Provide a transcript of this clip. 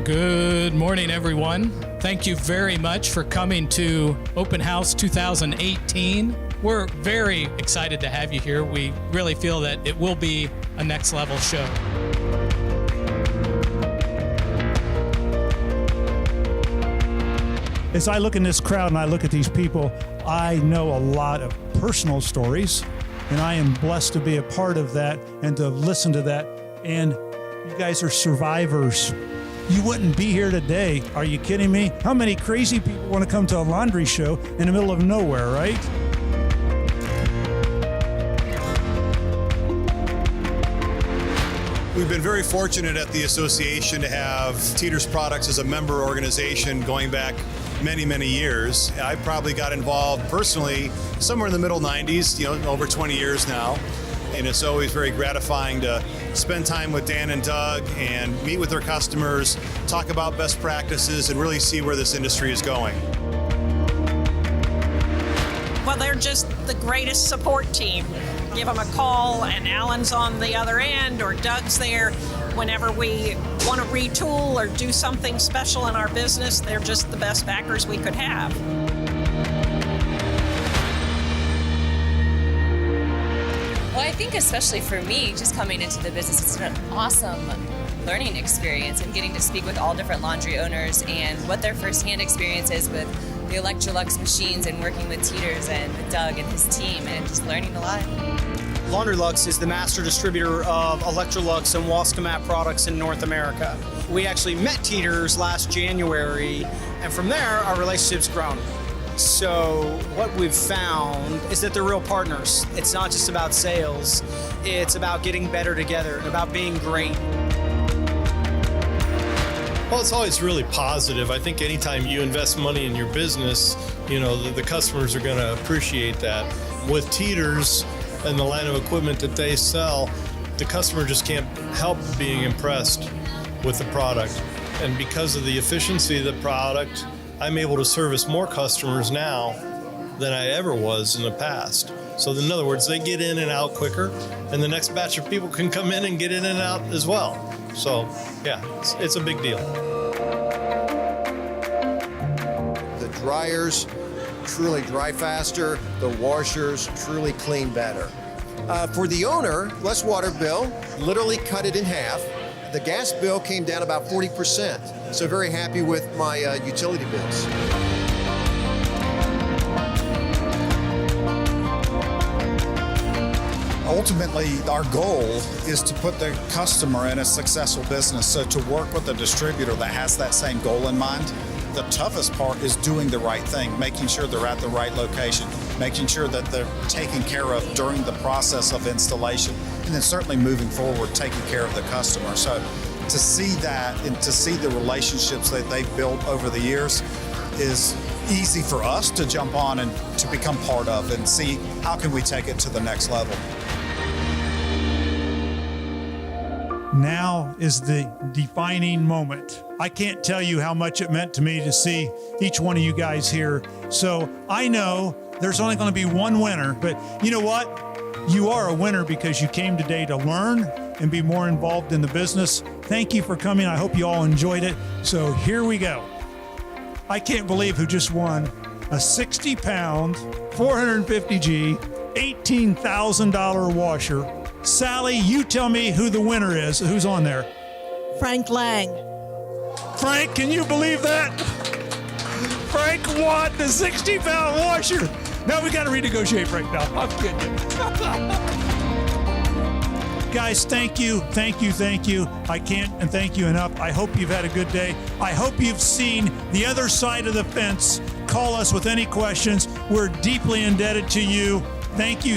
Good morning, everyone. Thank you very much for coming to Open House 2018. We're very excited to have you here. We really feel that it will be a next level show. As I look in this crowd and I look at these people, I know a lot of personal stories, and I am blessed to be a part of that and to listen to that. And you guys are survivors. You wouldn't be here today. Are you kidding me? How many crazy people want to come to a laundry show in the middle of nowhere, right? We've been very fortunate at the association to have Teeter's Products as a member organization going back many, many years. I probably got involved personally somewhere in the middle 90s, over 20 years now. And it's always very gratifying to spend time with Dan and Doug and meet with their customers, talk about best practices, and really see where this industry is going. Well, they're just the greatest support team. Give them a call and Alan's on the other end or Doug's there. Whenever we want to retool or do something special in our business, they're just the best backers we could have. Well, I think especially for me, just coming into the business, it's an awesome learning experience and getting to speak with all different laundry owners and what their firsthand experience is with the Electrolux machines and working with Teeters and with Doug and his team and just learning a lot. LaundryLux is the master distributor of Electrolux and Wascomat products in North America. We actually met Teeters last January, and from there, our relationship's grown. So what we've found is that they're real partners. It's not just about sales, it's about getting better together and about being great. Well, it's always really positive. I think anytime you invest money in your business, the customers are going to appreciate that. With Teeters and the line of equipment that they sell, the customer just can't help being impressed with the product. And because of the efficiency of the product, I'm able to service more customers now than I ever was in the past. So in other words, they get in and out quicker, and the next batch of people can come in and get in and out as well. So, yeah, it's a big deal. The dryers truly dry faster. The washers truly clean better. For the owner, less water bill, literally cut it in half. The gas bill came down about 40%. So very happy with my utility bills. Ultimately, our goal is to put the customer in a successful business. So to work with a distributor that has that same goal in mind, the toughest part is doing the right thing, making sure they're at the right location, making sure that they're taken care of during the process of installation, and then certainly moving forward, taking care of the customer. So to see that and to see the relationships that they've built over the years is easy for us to jump on and to become part of and see how can we take it to the next level. Now is the defining moment. I can't tell you how much it meant to me to see each one of you guys here. So I know there's only going to be one winner, but you know what? You are a winner because you came today to learn and be more involved in the business. Thank you for coming. I hope you all enjoyed it. So here we go. I can't believe who just won a 60-pound, 450G, $18,000 washer. Sally, you tell me who the winner is. Who's on there? Frank Lang. Frank, can you believe that? Frank won the 60-pound washer. Now we got to renegotiate, Frank. Now I'm kidding you. Guys, thank you. I can't and thank you enough. I hope you've had a good day. I hope you've seen the other side of the fence. Call us with any questions. We're deeply indebted to you. Thank you.